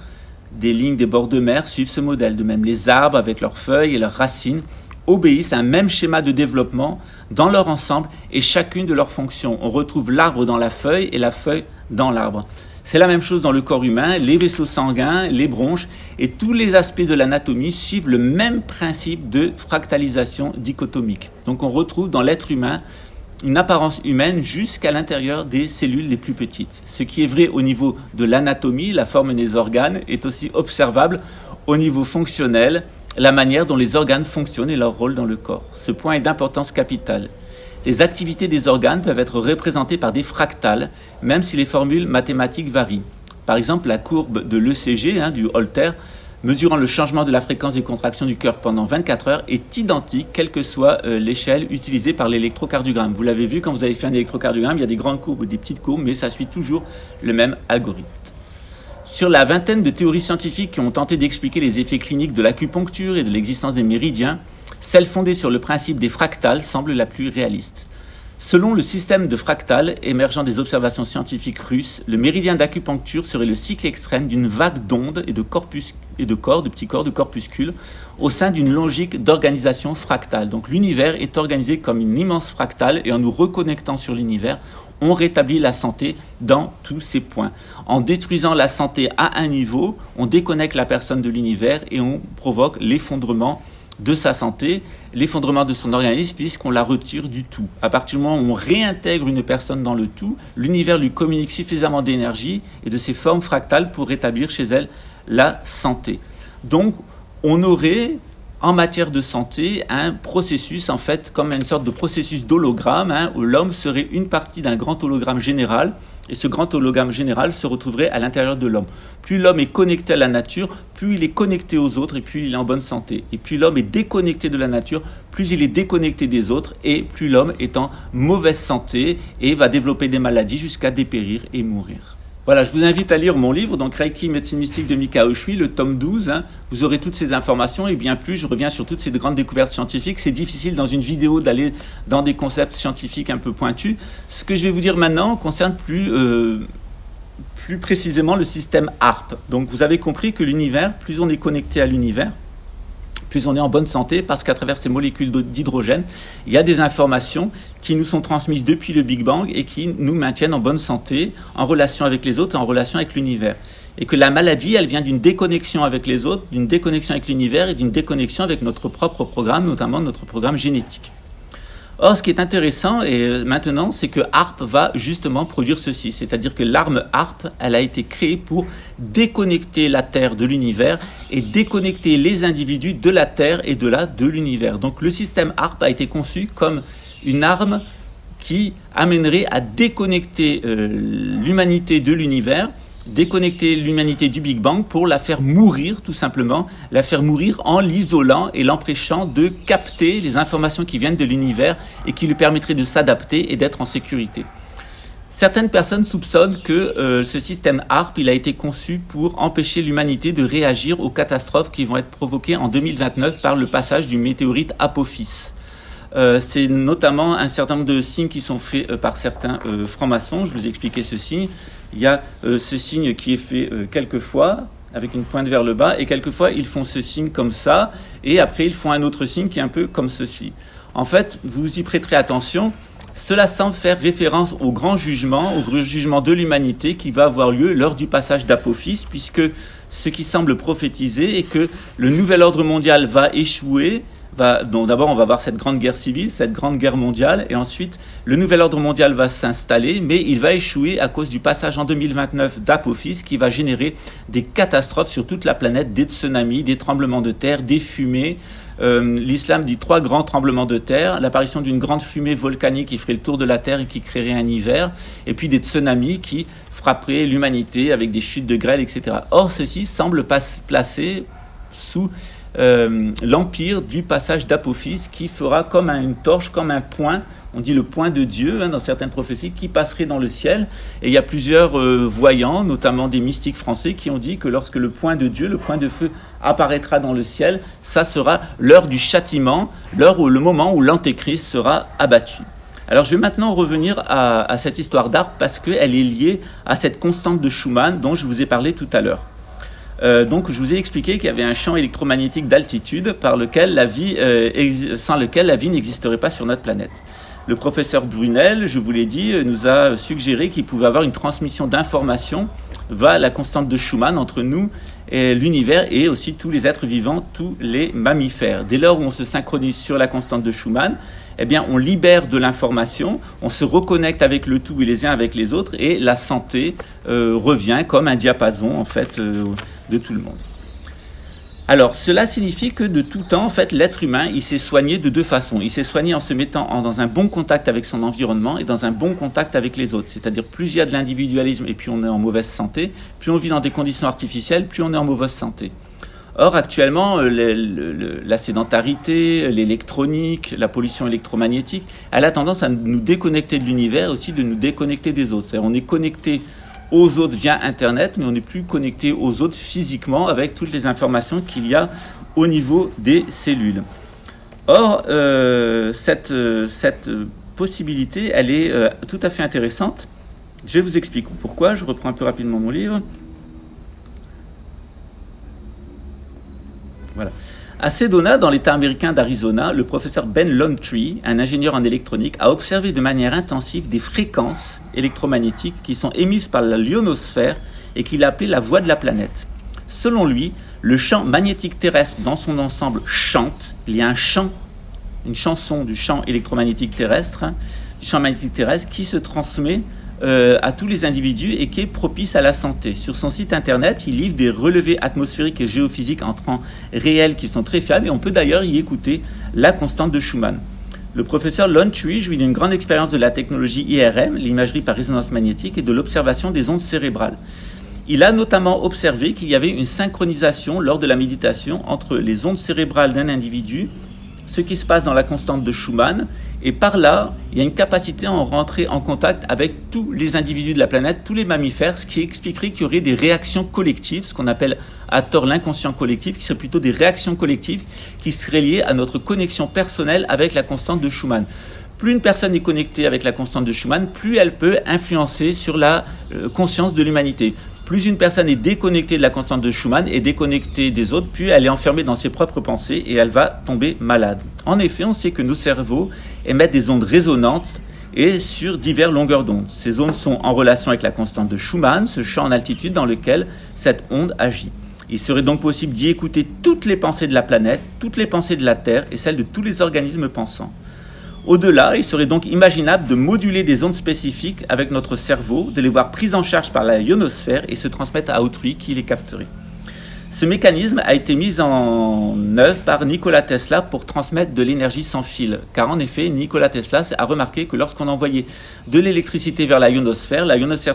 des lignes des bords de mer suivent ce modèle. De même, les arbres, avec leurs feuilles et leurs racines, obéissent à un même schéma de développement dans leur ensemble et chacune de leurs fonctions. On retrouve l'arbre dans la feuille et la feuille dans l'arbre. C'est la même chose dans le corps humain, les vaisseaux sanguins, les bronches et tous les aspects de l'anatomie suivent le même principe de fractalisation dichotomique. Donc on retrouve dans l'être humain une apparence humaine jusqu'à l'intérieur des cellules les plus petites. Ce qui est vrai au niveau de l'anatomie, la forme des organes, est aussi observable au niveau fonctionnel, la manière dont les organes fonctionnent et leur rôle dans le corps. Ce point est d'importance capitale. Les activités des organes peuvent être représentées par des fractales, même si les formules mathématiques varient. Par exemple, la courbe de l'ECG, du Holter, mesurant le changement de la fréquence des contractions du cœur pendant 24 heures, est identique, quelle que soit l'échelle utilisée par l'électrocardiogramme. Vous l'avez vu, quand vous avez fait un électrocardiogramme, il y a des grandes courbes ou des petites courbes, mais ça suit toujours le même algorithme. Sur la vingtaine de théories scientifiques qui ont tenté d'expliquer les effets cliniques de l'acupuncture et de l'existence des méridiens, celle fondée sur le principe des fractales semble la plus réaliste. Selon le système de fractales émergeant des observations scientifiques russes, le méridien d'acupuncture serait le cycle extrême d'une vague d'ondes et de petits corps, de corpuscules, au sein d'une logique d'organisation fractale. Donc l'univers est organisé comme une immense fractale, et en nous reconnectant sur l'univers, on rétablit la santé dans tous ces points. En détruisant la santé à un niveau, on déconnecte la personne de l'univers et on provoque l'effondrement de sa santé, l'effondrement de son organisme, puisqu'on la retire du tout. À partir du moment où on réintègre une personne dans le tout, l'univers lui communique suffisamment d'énergie et de ses formes fractales pour rétablir chez elle la santé. Donc, on aurait, en matière de santé, un processus, en fait, comme une sorte de processus d'hologramme, où l'homme serait une partie d'un grand hologramme général, et ce grand hologramme général se retrouverait à l'intérieur de l'homme. Plus l'homme est connecté à la nature, plus il est connecté aux autres et plus il est en bonne santé. Et plus l'homme est déconnecté de la nature, plus il est déconnecté des autres et plus l'homme est en mauvaise santé et va développer des maladies jusqu'à dépérir et mourir. Voilà, je vous invite à lire mon livre, donc Reiki, médecine mystique de Mikao Usui, le tome 12. Vous aurez toutes ces informations et bien plus, je reviens sur toutes ces grandes découvertes scientifiques. C'est difficile dans une vidéo d'aller dans des concepts scientifiques un peu pointus. Ce que je vais vous dire maintenant concerne plus précisément le système HAARP. Donc vous avez compris que l'univers, plus on est connecté à l'univers, plus on est en bonne santé, parce qu'à travers ces molécules d'hydrogène, il y a des informations qui nous sont transmises depuis le Big Bang et qui nous maintiennent en bonne santé, en relation avec les autres et en relation avec l'univers. Et que la maladie, elle vient d'une déconnexion avec les autres, d'une déconnexion avec l'univers et d'une déconnexion avec notre propre programme, notamment notre programme génétique. Or, ce qui est intéressant maintenant, c'est que HAARP va justement produire ceci. C'est-à-dire que l'arme HAARP, elle a été créée pour déconnecter la Terre de l'univers et déconnecter les individus de la Terre et de l'univers. Donc le système HAARP a été conçu comme une arme qui amènerait à déconnecter l'humanité de l'univers, déconnecter l'humanité du Big Bang pour la faire mourir, tout simplement, la faire mourir en l'isolant et l'empêchant de capter les informations qui viennent de l'univers et qui lui permettraient de s'adapter et d'être en sécurité. Certaines personnes soupçonnent que ce système HAARP, il a été conçu pour empêcher l'humanité de réagir aux catastrophes qui vont être provoquées en 2029 par le passage du météorite Apophis. C'est notamment un certain nombre de signes qui sont faits par certains francs-maçons. Je vous ai expliqué ce signe. Il y a ce signe qui est fait quelquefois avec une pointe vers le bas et quelquefois ils font ce signe comme ça et après ils font un autre signe qui est un peu comme ceci. En fait, vous y prêterez attention, cela semble faire référence au grand jugement de l'humanité qui va avoir lieu lors du passage d'Apophis, puisque ce qui semble prophétiser est que le nouvel ordre mondial va échouer. Donc d'abord on va voir cette grande guerre civile, cette grande guerre mondiale, et ensuite le nouvel ordre mondial va s'installer, mais il va échouer à cause du passage en 2029 d'Apophis qui va générer des catastrophes sur toute la planète, des tsunamis, des tremblements de terre, des fumées. L'islam dit 3 grands tremblements de terre, l'apparition d'une grande fumée volcanique qui ferait le tour de la terre et qui créerait un hiver, et puis des tsunamis qui frapperaient l'humanité avec des chutes de grêle, etc. Or ceci semble placer sous l'empire du passage d'Apophis qui fera comme une torche, comme un point, on dit le point de Dieu dans certaines prophéties, qui passerait dans le ciel. Et il y a plusieurs voyants, notamment des mystiques français, qui ont dit que lorsque le point de Dieu, le point de feu apparaîtra dans le ciel, ça sera l'heure du châtiment, le moment où l'antéchrist sera abattu. Alors je vais maintenant revenir à cette histoire d'HAARP parce qu'elle est liée à cette constante de Schumann dont je vous ai parlé tout à l'heure. Donc je vous ai expliqué qu'il y avait un champ électromagnétique d'altitude sans lequel la vie n'existerait pas sur notre planète. Le professeur Brunel, je vous l'ai dit, nous a suggéré qu'il pouvait avoir une transmission d'informations via la constante de Schumann entre nous et l'univers et aussi tous les êtres vivants, tous les mammifères. Dès lors où on se synchronise sur la constante de Schumann, eh bien, on libère de l'information, on se reconnecte avec le tout et les uns avec les autres et la santé revient comme un diapason en fait de tout le monde. Alors, cela signifie que de tout temps, en fait, l'être humain, il s'est soigné de 2 façons. Il s'est soigné en se mettant dans un bon contact avec son environnement et dans un bon contact avec les autres. C'est-à-dire, plus il y a de l'individualisme et plus on est en mauvaise santé, plus on vit dans des conditions artificielles, plus on est en mauvaise santé. Or, actuellement, la sédentarité, l'électronique, la pollution électromagnétique, elle a tendance à nous déconnecter de l'univers, aussi de nous déconnecter des autres. C'est-à-dire, on est connecté aux autres via Internet, mais on n'est plus connecté aux autres physiquement avec toutes les informations qu'il y a au niveau des cellules. Or, cette possibilité, elle est tout à fait intéressante. Je vais vous expliquer pourquoi. Je reprends un peu rapidement mon livre. Voilà. À Sedona, dans l'État américain d'Arizona, le professeur Ben Longtree, un ingénieur en électronique, a observé de manière intensive des fréquences électromagnétiques qui sont émises par la ionosphère et qu'il a appelé la voix de la planète. Selon lui, le champ magnétique terrestre dans son ensemble chante. Il y a un chant, une chanson du champ électromagnétique terrestre, du champ magnétique terrestre qui se transmet à tous les individus et qui est propice à la santé. Sur son site internet, il livre des relevés atmosphériques et géophysiques en temps réel qui sont très fiables et on peut d'ailleurs y écouter la constante de Schumann. Le professeur Lon Chui jouit d'une grande expérience de la technologie IRM, l'imagerie par résonance magnétique, et de l'observation des ondes cérébrales. Il a notamment observé qu'il y avait une synchronisation lors de la méditation entre les ondes cérébrales d'un individu, ce qui se passe dans la constante de Schumann, et par là, il y a une capacité à en rentrer en contact avec tous les individus de la planète, tous les mammifères, ce qui expliquerait qu'il y aurait des réactions collectives, ce qu'on appelle à tort l'inconscient collectif, qui serait plutôt des réactions collectives qui seraient liées à notre connexion personnelle avec la constante de Schumann. Plus une personne est connectée avec la constante de Schumann, plus elle peut influencer sur la conscience de l'humanité. Plus une personne est déconnectée de la constante de Schumann et déconnectée des autres, plus elle est enfermée dans ses propres pensées et elle va tomber malade. En effet, on sait que nos cerveaux émettent des ondes résonantes et sur diverses longueurs d'onde. Ces ondes sont en relation avec la constante de Schumann, ce champ en altitude dans lequel cette onde agit. Il serait donc possible d'y écouter toutes les pensées de la planète, toutes les pensées de la Terre et celles de tous les organismes pensants. Au-delà, il serait donc imaginable de moduler des ondes spécifiques avec notre cerveau, de les voir prises en charge par la ionosphère et se transmettre à autrui qui les capterait. Ce mécanisme a été mis en œuvre par Nikola Tesla pour transmettre de l'énergie sans fil. Car en effet, Nikola Tesla a remarqué que lorsqu'on envoyait de l'électricité vers la ionosphère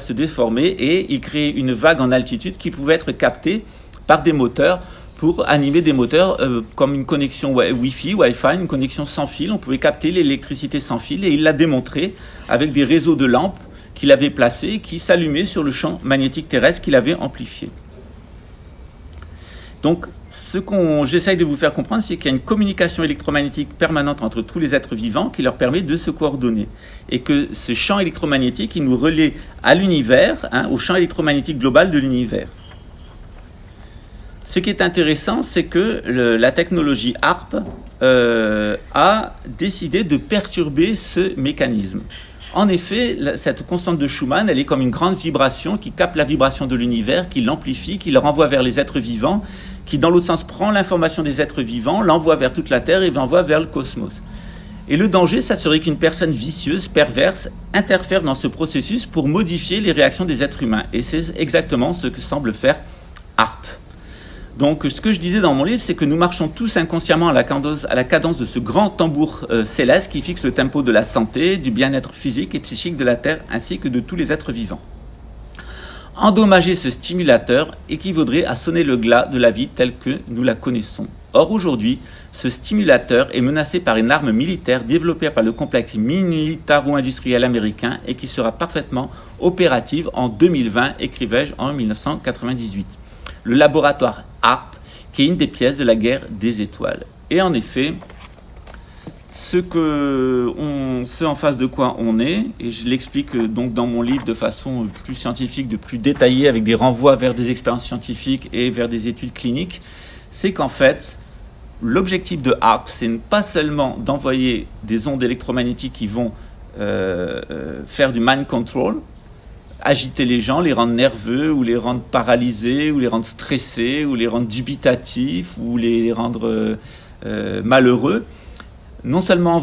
se déformait et il créait une vague en altitude qui pouvait être captée par des moteurs pour animer des moteurs comme une connexion Wi-Fi, Wi-Fi, une connexion sans fil. On pouvait capter l'électricité sans fil et il l'a démontré avec des réseaux de lampes qu'il avait placés qui s'allumaient sur le champ magnétique terrestre qu'il avait amplifié. Donc, ce que j'essaye de vous faire comprendre, c'est qu'il y a une communication électromagnétique permanente entre tous les êtres vivants qui leur permet de se coordonner. Et que ce champ électromagnétique, il nous relie à l'univers, au champ électromagnétique global de l'univers. Ce qui est intéressant, c'est que la technologie HAARP a décidé de perturber ce mécanisme. En effet, cette constante de Schumann, elle est comme une grande vibration qui capte la vibration de l'univers, qui l'amplifie, qui le renvoie vers les êtres vivants, qui dans l'autre sens prend l'information des êtres vivants, l'envoie vers toute la Terre et l'envoie vers le cosmos. Et le danger, ça serait qu'une personne vicieuse, perverse, interfère dans ce processus pour modifier les réactions des êtres humains. Et c'est exactement ce que semble faire HAARP. Donc, ce que je disais dans mon livre, c'est que nous marchons tous inconsciemment à la cadence de ce grand tambour céleste qui fixe le tempo de la santé, du bien-être physique et psychique de la Terre, ainsi que de tous les êtres vivants. Endommager ce stimulateur équivaudrait à sonner le glas de la vie telle que nous la connaissons. Or, aujourd'hui, ce stimulateur est menacé par une arme militaire développée par le complexe militaro-industriel américain et qui sera parfaitement opérative en 2020, écrivais-je en 1998. Le laboratoire HAARP, qui est une des pièces de la guerre des étoiles. Et en effet, ce en face de quoi on est, et je l'explique donc dans mon livre de façon plus scientifique, de plus détaillée, avec des renvois vers des expériences scientifiques et vers des études cliniques, c'est qu'en fait, l'objectif de HAARP, c'est pas seulement d'envoyer des ondes électromagnétiques qui vont faire du mind control, agiter les gens, les rendre nerveux, ou les rendre paralysés, ou les rendre stressés, ou les rendre dubitatifs, ou les rendre malheureux. Non seulement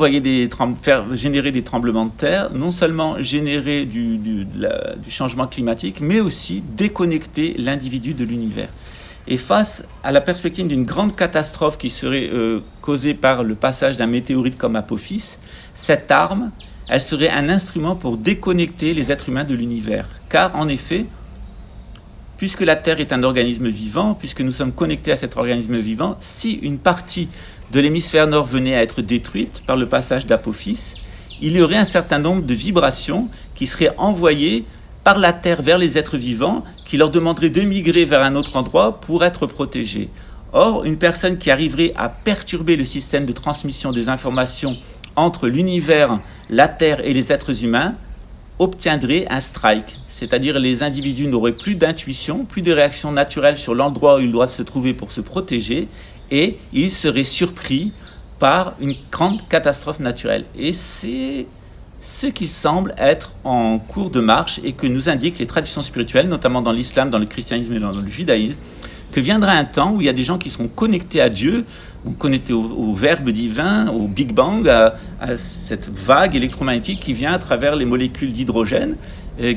faire générer des tremblements de terre, non seulement générer du changement climatique, mais aussi déconnecter l'individu de l'univers. Et face à la perspective d'une grande catastrophe qui serait causée par le passage d'un météorite comme Apophis, cette arme, elle serait un instrument pour déconnecter les êtres humains de l'univers. Car en effet, puisque la Terre est un organisme vivant, puisque nous sommes connectés à cet organisme vivant, si une partie de l'hémisphère nord venait à être détruite par le passage d'Apophis, il y aurait un certain nombre de vibrations qui seraient envoyées par la Terre vers les êtres vivants, qui leur demanderaient de migrer vers un autre endroit pour être protégés. Or, une personne qui arriverait à perturber le système de transmission des informations entre l'univers, la Terre et les êtres humains, obtiendrait un strike. C'est-à-dire les individus n'auraient plus d'intuition, plus de réaction naturelle sur l'endroit où ils doivent se trouver pour se protéger, et ils seraient surpris par une grande catastrophe naturelle. Et c'est ce qui semble être en cours de marche et que nous indiquent les traditions spirituelles, notamment dans l'islam, dans le christianisme et dans le judaïsme, que viendra un temps où il y a des gens qui seront connectés à Dieu, connectés au verbe divin, au Big Bang, à cette vague électromagnétique qui vient à travers les molécules d'hydrogène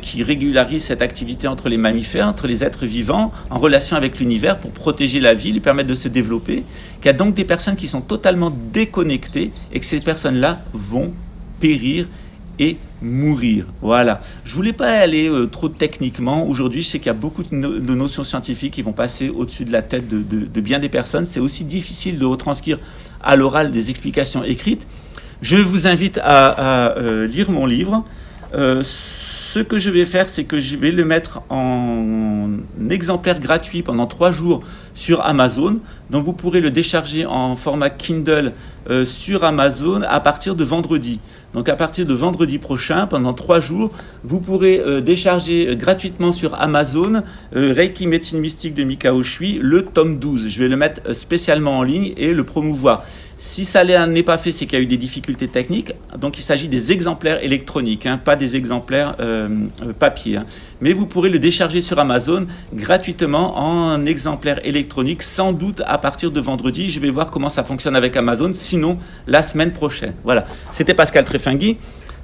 qui régularise cette activité entre les mammifères, entre les êtres vivants, en relation avec l'univers pour protéger la vie, lui permettre de se développer, qu'il y a donc des personnes qui sont totalement déconnectées et que ces personnes-là vont périr et mourir. Voilà. Je voulais pas aller trop techniquement. Aujourd'hui, je sais qu'il y a beaucoup de notions scientifiques qui vont passer au-dessus de la tête de bien des personnes. C'est aussi difficile de retranscrire à l'oral des explications écrites. Je vous invite à lire mon livre. Ce que je vais faire, c'est que je vais le mettre en exemplaire gratuit pendant 3 jours sur Amazon. Donc vous pourrez le décharger en format Kindle sur Amazon à partir de vendredi. Donc à partir de vendredi prochain, pendant 3 jours, vous pourrez décharger gratuitement sur Amazon Reiki Médecine Mystique de Mikao Shui, le tome 12. Je vais le mettre spécialement en ligne et le promouvoir. Si ça n'est pas fait, c'est qu'il y a eu des difficultés techniques. Donc il s'agit des exemplaires électroniques, pas des exemplaires papier. Mais vous pourrez le décharger sur Amazon gratuitement en exemplaire électronique, sans doute à partir de vendredi. Je vais voir comment ça fonctionne avec Amazon, sinon la semaine prochaine. Voilà, c'était Pascal Tréfingui.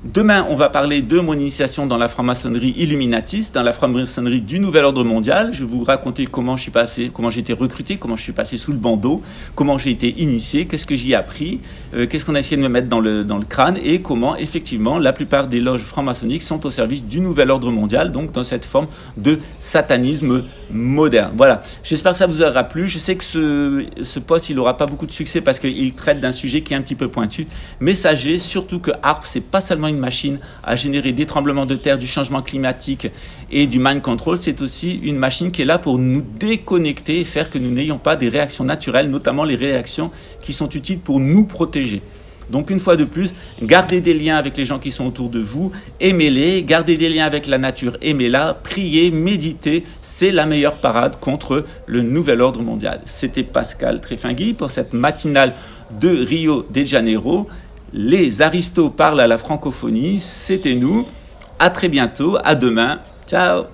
Demain, on va parler de mon initiation dans la franc-maçonnerie illuminatiste, dans la franc-maçonnerie du Nouvel Ordre Mondial. Je vais vous raconter comment je suis passé, comment j'ai été recruté, comment je suis passé sous le bandeau, comment j'ai été initié, qu'est-ce que j'y ai appris, qu'est-ce qu'on a essayé de me mettre dans le crâne et comment, effectivement, la plupart des loges franc-maçonniques sont au service du Nouvel Ordre Mondial, donc dans cette forme de satanisme moderne. Voilà, j'espère que ça vous aura plu. Je sais que ce post, il n'aura pas beaucoup de succès parce qu'il traite d'un sujet qui est un petit peu pointu, mais sachez surtout que ARP, c'est pas seulement une machine à générer des tremblements de terre, du changement climatique et du mind control, c'est aussi une machine qui est là pour nous déconnecter et faire que nous n'ayons pas des réactions naturelles, notamment les réactions qui sont utiles pour nous protéger. Donc une fois de plus, gardez des liens avec les gens qui sont autour de vous, aimez-les, gardez des liens avec la nature, aimez-la, priez, méditez, c'est la meilleure parade contre le nouvel ordre mondial. C'était Pascal Tréfingui pour cette matinale de Rio de Janeiro. Les aristos parlent à la francophonie, c'était nous. À très bientôt, à demain. Ciao.